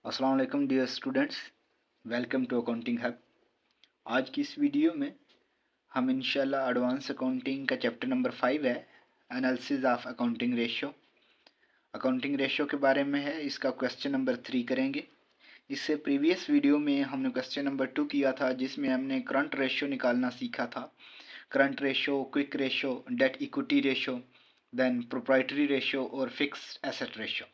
अस्सलाम वालेकुम dear students, welcome to accounting hub. आज की इस वीडियो में हम इंशाल्लाह एडवांस अकाउंटिंग का चैप्टर नंबर 5 है, analysis of accounting ratio. Accounting ratio के बारे में है, इसका क्वेश्चन नंबर 3 करेंगे। इससे प्रीवियस वीडियो में हमने क्वेश्चन नंबर 2 किया था, जिसमें हमने करंट रेशियो निकालना सीखा था। Current ratio, quick ratio, debt equity ratio, then proprietary ratio और फिक्स्ड एसेट रेशियो।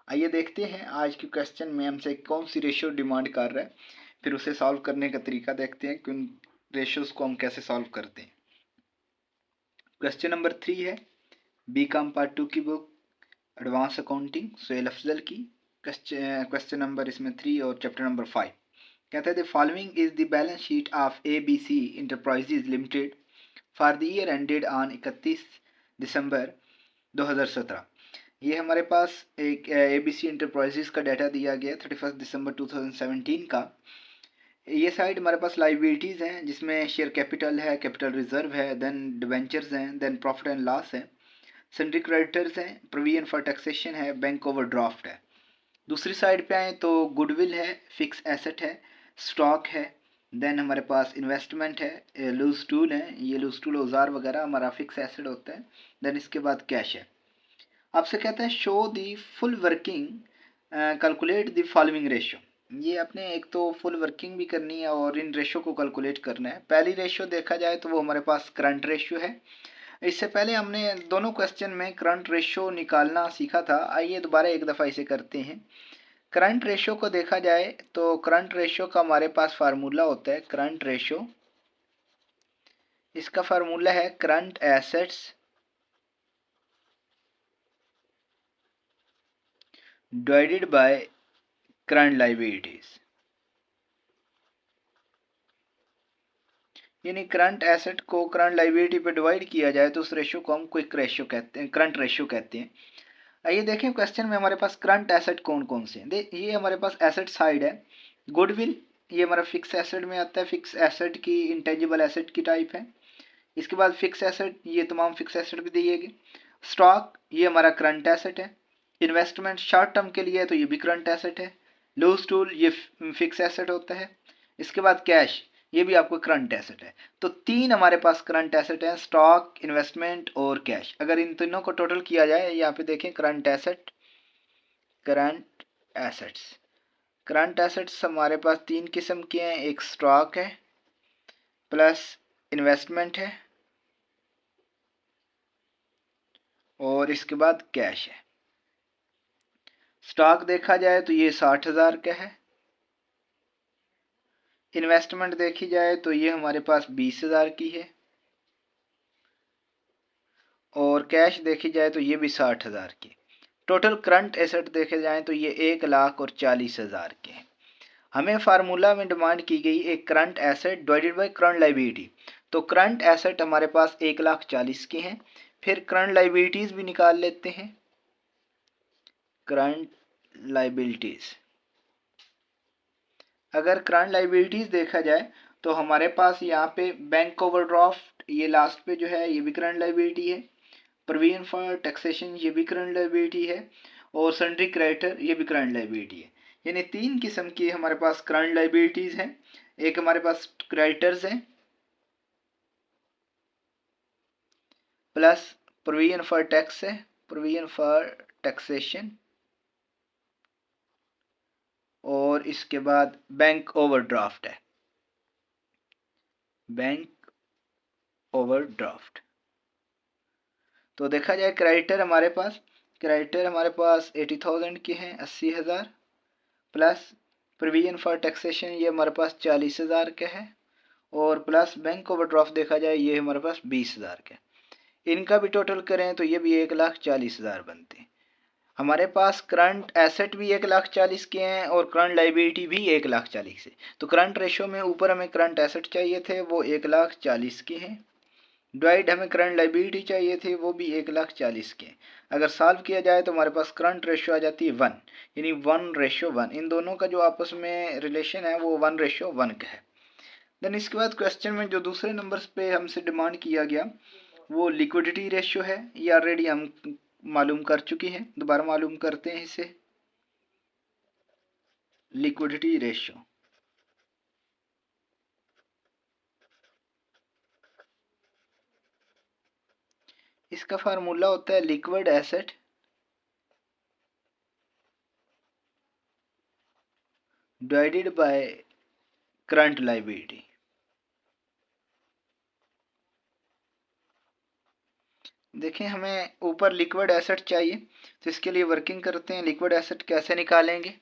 आइए देखते हैं आज के क्वेश्चन में हमसे कौन सी रेशियो डिमांड कर रहा है, फिर उसे सॉल्व करने का तरीका देखते हैं कि उन रेशियोज को हम कैसे सॉल्व करते हैं। क्वेश्चन नंबर 3 है बी कॉम पार्ट 2 की book advance accounting Sohail Afzal की। क्वेश्चन नंबर इसमें 3 और चैप्टर नंबर 5 कहते हैं the following is the balance sheet of ABC enterprises limited for the year ended on 31 दिसंबर 2017। ये हमारे पास एक ABC इंटरप्राइजेस का डाटा दिया गया 31 दिसंबर 2017 का। ये साइड हमारे पास लाइबिलिटीज़ हैं, जिसमें शेयर कैपिटल है, कैपिटल रिजर्व है, देन डिवेंचर्स हैं, देन प्रॉफिट एंड लॉस है, सन्ड्री क्रेडिटर्स हैं, प्रोविजन फॉर टैक्सेशन है, बैंक ओवरड्राफ्ट है। दूसरी साइड पे आए तो गुडविल है, फिक्स एसेट है, स्टॉक है, देन हमारे पास इन्वेस्टमेंट है, लूज टूल है, ये लूज टूल औजार वगैरह हमारा फिक्स एसेट होता है। देन इसके बाद कैश है। आपसे कहता है show the full working, calculate the following ratio. ये अपने एक तो फुल वर्किंग भी करनी है और इन रेशियो को कैलकुलेट करना है। पहली रेशियो देखा जाए तो वो हमारे पास करंट रेशियो है। इससे पहले हमने दोनों क्वेश्चन में करंट रेशियो निकालना सीखा था। आइए दोबारा एक दफ़ा इसे करते हैं। करंट रेशियो को देखा जाए तो करंट रेशियो का हमारे पास फार्मूला होता है करंट रेशियो। इसका फार्मूला है current assets divided by current liabilities. यानी करंट एसेट को करंट लायबिलिटी पे डिवाइड किया जाए तो उस रेशियो को हम क्विक रेशियो कहते हैं, करंट रेशियो कहते हैं। आइए देखें क्वेश्चन में हमारे पास करंट एसेट कौन कौन से हैं। ये हमारे पास एसेट साइड है। गुडविल ये हमारा फिक्स एसेट में आता है, फिक्स एसेट की इंटेंजिबल एसेट की टाइप है। इसके बाद फिक्स एसेट, ये तमाम फिक्स एसेट भी दिए गए। स्टॉक ये हमारा करंट एसेट है। इन्वेस्टमेंट शॉर्ट टर्म के लिए है तो ये भी करंट एसेट है। लूज टूल ये फिक्स एसेट होता है। इसके बाद कैश ये भी आपको करंट एसेट है। तो तीन हमारे पास करंट एसेट हैं, स्टॉक, इन्वेस्टमेंट और कैश। अगर इन तीनों को टोटल किया जाए, यहाँ पे देखें current asset, current assets, current assets हमारे पास तीन किस्म के हैं। एक स्टॉक है, प्लस इन्वेस्टमेंट है, और इसके बाद कैश है। स्टॉक देखा जाए तो ये 60,000 का है। इन्वेस्टमेंट देखी जाए तो ये हमारे पास 20,000 की है। और कैश देखी जाए तो ये भी 60,000 की। टोटल करंट एसेट देखे जाए तो ये 1,40,000 के हैं। हमें फार्मूला में डिमांड की गई एक current asset divided by current liability. तो करंट एसेट हमारे पास 1,40,000 के हैं। फिर करंट लायबिलिटीज़ भी निकाल लेते हैं। करंट लायबिलिटीज़, अगर करंट लायबिलिटीज़ देखा जाए तो हमारे पास यहाँ पे बैंक ओवरड्राफ्ट ये लास्ट पे जो है ये भी करंट लायबिलिटी है। प्रोविजन फॉर टैक्सेशन ये भी करंट लायबिलिटी है। और सन्ड्री क्रेडिटर ये भी करंट लायबिलिटी है। यानी तीन किस्म की हमारे पास करंट लायबिलिटीज़ हैं। एक हमारे पास क्रेडिटर्स हैं, प्लस प्रोविजन फॉर टैक्स है, प्रोविजन फॉर टैक्सेशन, और इसके बाद बैंक ओवरड्राफ्ट है, बैंक ओवरड्राफ्ट। तो देखा जाए क्रेडिटर हमारे पास 80,000 के हैं, 80,000, प्लस प्रोविजन फॉर टैक्सेशन ये हमारे पास 40,000 का है, और प्लस बैंक ओवरड्राफ्ट देखा जाए ये हमारे पास 20,000 का है। इनका भी टोटल करें तो ये भी 1,40,000 बनते हैं। हमारे पास करंट एसेट भी 1,40,000 के हैं और करंट लायबिलिटी भी 1,40,000 से। तो करंट रेशो में ऊपर हमें करंट एसेट चाहिए थे, वो 1,40,000 के हैं। डिवाइड हमें करंट लायबिलिटी चाहिए थे, वो भी 1,40,000 के। अगर सॉल्व किया जाए तो हमारे पास करंट रेशियो आ जाती है 1, यानी 1:1। इन दोनों का जो आपस में रिलेशन है वो 1:1 का है। देन इसके बाद क्वेश्चन में जो दूसरे नंबर्स पे हमसे डिमांड किया गया वो लिक्विडिटी रेशियो है। ये ऑलरेडी हम मालूम कर चुके हैं, दोबारा मालूम करते हैं इसे। Liquidity ratio. इसका फार्मूला होता है liquid asset divided by current liability. देखें, हमें ऊपर लिक्विड एसेट चाहिए, तो इसके लिए वर्किंग करते हैं। लिक्विड एसेट कैसे निकालेंगे?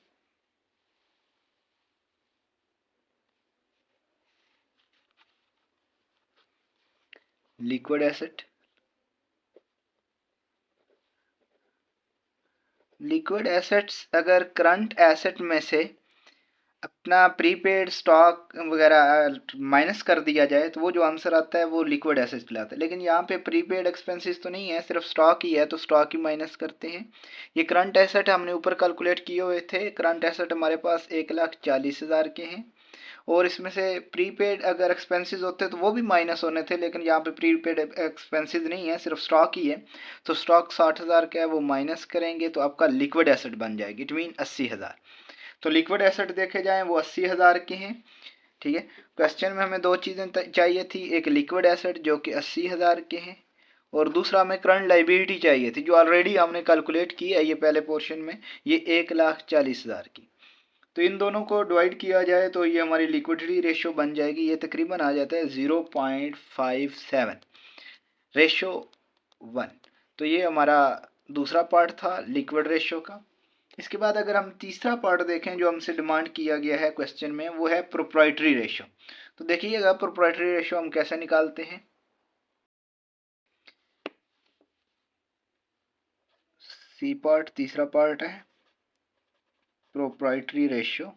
लिक्विड एसेट, लिक्विड एसेट्स अगर करंट एसेट में से अपना प्रीपेड स्टॉक वगैरह माइनस कर दिया जाए तो वो जो आंसर आता है वो लिक्विड एसेट कहलाता है। लेकिन यहाँ पे प्रीपेड एक्सपेंसेस तो नहीं है, सिर्फ स्टॉक ही है, तो स्टॉक ही माइनस करते हैं। ये करंट एसेट हमने ऊपर कैलकुलेट किए हुए थे। करंट एसेट हमारे पास 1,40,000 के हैं, और इसमें से प्रीपेड अगर एक्सपेंसेस होते तो वो भी माइनस होने थे, लेकिन यहाँ पे प्रीपेड एक्सपेंसेस नहीं है, सिर्फ स्टॉक ही है। तो स्टॉक 60,000 का है, वो माइनस करेंगे तो आपका लिक्विड एसेट बन जाएगी। It mean 80,000। तो लिक्विड एसेट देखे जाएं वो 80,000 के हैं। ठीक है, क्वेश्चन में हमें दो चीज़ें चाहिए थी, एक लिक्विड एसेट जो कि 80,000 के हैं, और दूसरा हमें करंट लाइबिलिटी चाहिए थी जो ऑलरेडी हमने कैलकुलेट की है ये पहले पोर्शन में, ये 1,40,000 की। तो इन दोनों को डिवाइड किया जाए तो ये हमारी लिक्विडिटी रेशियो बन जाएगी। ये तकरीबन आ जाता है 0.57 रेशो 1। तो ये हमारा दूसरा पार्ट था लिक्विड रेशियो का। इसके बाद अगर हम तीसरा पार्ट देखें जो हमसे डिमांड किया गया है क्वेश्चन में, वो है प्रोप्राइटरी रेशियो। तो देखिएगा प्रोप्राइटरी रेशियो हम कैसे निकालते हैं। सी पार्ट तीसरा पार्ट है प्रोप्राइटरी रेशियो।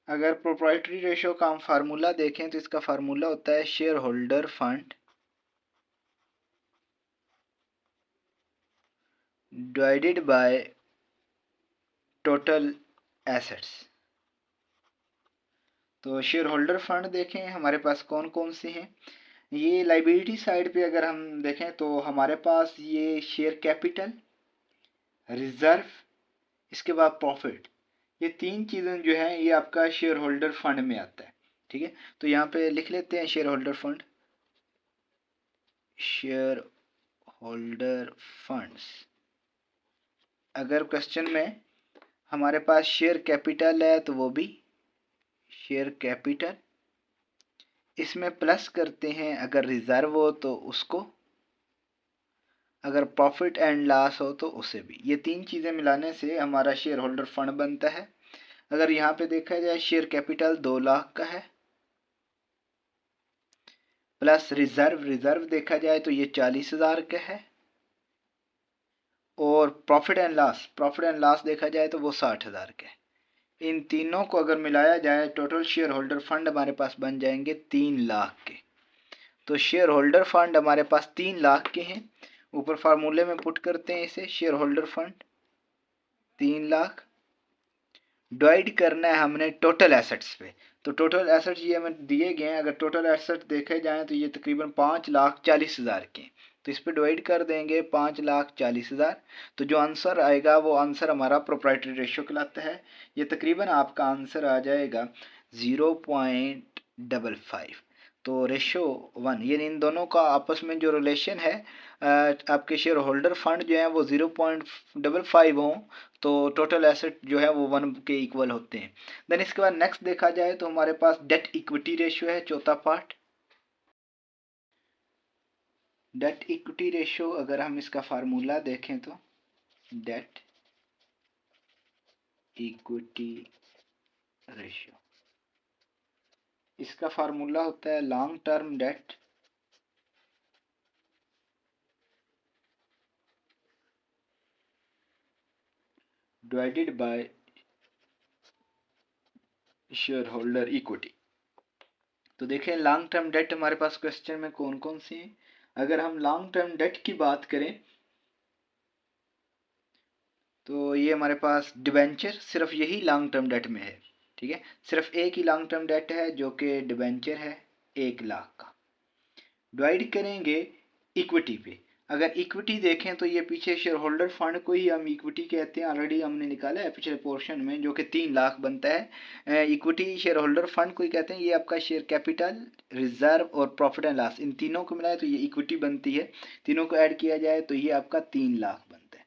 अगर प्रोप्राइटरी रेशियो का हम फार्मूला देखें तो इसका फार्मूला होता है share holder fund divided by total assets. तो शेयर होल्डर फंड देखें हमारे पास कौन कौन से हैं। ये लाइबिलिटी साइड पे अगर हम देखें तो हमारे पास ये शेयर कैपिटल, रिजर्व, इसके बाद प्रॉफिट, ये तीन चीज़ें जो हैं ये आपका शेयर होल्डर फंड में आता है। ठीक है, तो यहाँ पे लिख लेते हैं share holder fund. Share holder funds, अगर क्वेश्चन में हमारे पास शेयर कैपिटल है तो वो भी शेयर कैपिटल, इसमें प्लस करते हैं अगर रिजर्व हो तो उसको, अगर प्रॉफिट एंड लॉस हो तो उसे भी। ये तीन चीज़ें मिलाने से हमारा शेयर होल्डर फंड बनता है। अगर यहाँ पे देखा जाए शेयर कैपिटल 2 लाख का है, प्लस रिजर्व देखा जाए तो ये 40,000 का है, और प्रॉफिट एंड लॉस देखा जाए तो वो 60,000 का है। इन तीनों को अगर मिलाया जाए टोटल शेयर होल्डर फंड हमारे पास बन जाएंगे 3 लाख के। तो शेयर होल्डर फंड हमारे पास 3 लाख के हैं। ऊपर फार्मूले में पुट करते हैं इसे, share holder fund 3 lakh divide करना है हमने टोटल एसेट्स पे। तो टोटल एसेट्स ये हमें दिए गए हैं, अगर टोटल एसेट देखे जाएँ तो ये तकरीबन 5,40,000 के हैं। तो इस पर डिवाइड कर देंगे 5,40,000, तो जो आंसर आएगा वो आंसर हमारा प्रोप्राइटरी रेशियो कहलाता है। ये तकरीबन आपका आंसर आ जाएगा 0.55। तो रेशियो 1, ये इन दोनों का आपस में जो रिलेशन है, आपके शेयर होल्डर फंड जो है वो 0.55 हों तो टोटल एसेट जो है वो 1 के इक्वल होते हैं। देन इसके बाद नेक्स्ट देखा जाए तो हमारे पास डेट इक्विटी रेशियो है, चौथा पार्ट। डेट इक्विटी रेशियो अगर हम इसका फार्मूला देखें तो डेट इक्विटी रेशियो, इसका फार्मूला होता है long term debt divided by share holder equity. तो देखें लॉन्ग टर्म डेट हमारे पास क्वेश्चन में कौन कौन सी हैं। अगर हम लॉन्ग टर्म डेट की बात करें तो ये हमारे पास डिबेंचर, सिर्फ यही लॉन्ग टर्म डेट में है। ठीक है, सिर्फ एक ही लॉन्ग टर्म डेट है जो कि डिबेंचर है 1 लाख का। डिवाइड करेंगे इक्विटी पे। अगर इक्विटी देखें तो ये पीछे शेयर होल्डर फंड को ही हम इक्विटी कहते हैं, ऑलरेडी हमने निकाला है पिछले पोर्शन में, जो कि 3 लाख बनता है। इक्विटी शेयर होल्डर फंड को ही कहते हैं। ये आपका शेयर कैपिटल, रिजर्व और प्रॉफिट एंड लॉस, इन तीनों को मिलाए तो ये इक्विटी बनती है। तीनों को ऐड किया जाए तो ये आपका 3 लाख बनता है।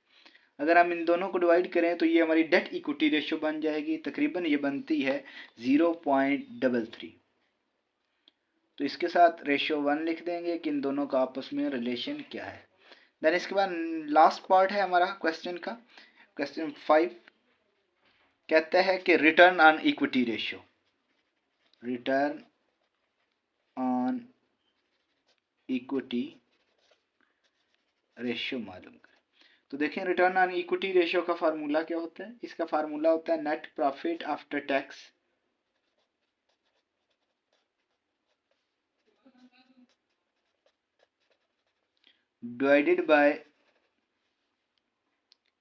अगर हम इन दोनों को डिवाइड करें तो ये हमारी डेट इक्विटी रेशियो बन जाएगी, तकरीबन ये बनती है 0.33। तो इसके साथ रेशियो 1 लिख देंगे कि इन दोनों का आपस में रिलेशन क्या है। देन इसके बाद लास्ट पार्ट है हमारा क्वेश्चन का, क्वेश्चन 5 कहता है कि return on equity ratio, return on equity ratio मालूम करें। तो देखें रिटर्न ऑन इक्विटी रेशियो का फार्मूला क्या होता है। इसका फार्मूला होता है net profit after tax divided by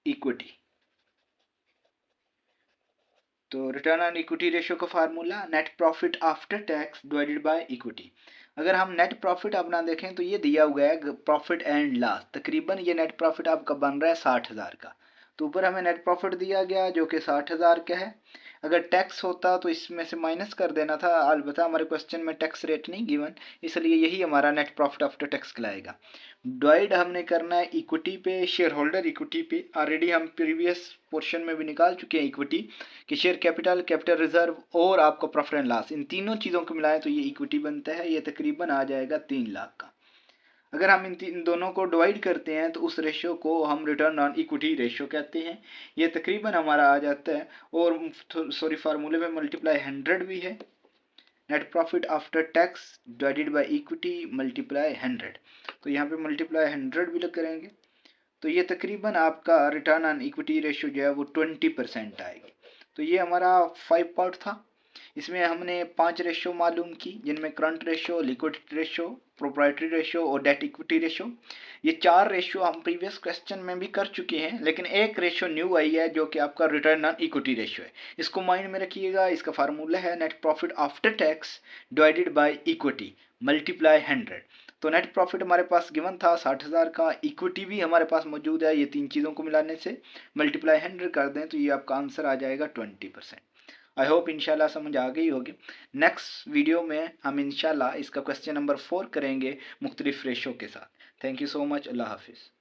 equity. तो रिटर्न ऑन इक्विटी रेशियो का formula net profit after tax divided by equity. अगर हम नेट प्रॉफिट अपना देखें तो ये दिया हुआ है प्रॉफिट एंड लॉस, तकरीबन ये नेट प्रॉफिट आपका बन रहा है 60,000 का। तो ऊपर हमें नेट प्रॉफिट दिया गया जो कि 60,000 का है। अगर टैक्स होता तो इसमें से माइनस कर देना था, अलबत्ता हमारे क्वेश्चन में टैक्स रेट नहीं गिवन, इसलिए यही हमारा नेट प्रॉफिट आफ्टर टैक्स कहलाएगा। डिवाइड हमने करना है इक्विटी पे, शेयर होल्डर इक्विटी पे। ऑलरेडी हम प्रीवियस पोर्शन में भी निकाल चुके हैं इक्विटी कि शेयर कैपिटल, कैपिटल रिजर्व और आपको प्रॉफिट एंड लॉस, इन तीनों चीज़ों को मिलाएं तो ये इक्विटी बनता है। ये तकरीबन आ जाएगा 3 लाख का। अगर हम इन दोनों को डिवाइड करते हैं तो उस रेशियो को हम रिटर्न ऑन इक्विटी रेशियो कहते हैं। ये तकरीबन हमारा आ जाता है, और सॉरी फार्मूले में मल्टीप्लाई 100 भी है। Net profit after tax divided by equity multiply 100, तो यहाँ पे मल्टीप्लाई 100 भी करेंगे तो ये तकरीबन आपका रिटर्न ऑन इक्विटी रेशियो जो है वो 20% आएगी। तो ये हमारा 5 पार्ट था। इसमें हमने 5 रेशियो मालूम की, जिनमें current ratio, liquidity ratio, proprietary ratio और डेट इक्विटी रेशियो। ये 4 रेशियो हम प्रीवियस क्वेश्चन में भी कर चुके हैं, लेकिन एक रेशियो न्यू आई है जो कि आपका रिटर्न ऑन इक्विटी रेशियो है। इसको माइंड में रखिएगा। इसका फार्मूला है net profit after tax divided by equity multiply 100। तो नेट प्रॉफिट हमारे पास गिवन था 60,000 का, इक्विटी भी हमारे पास मौजूद है। ये तीन चीज़ों को मिलाने से मल्टीप्लाई 100 कर दें तो ये आपका आंसर आ जाएगा 20%। आई होप इंशाल्लाह समझ आ गई होगी। नेक्स्ट वीडियो में हम इंशाल्लाह इसका क्वेश्चन नंबर 4 करेंगे मुख्तलिफ रेशो के साथ। Thank you so much. अल्लाह हाफिज़।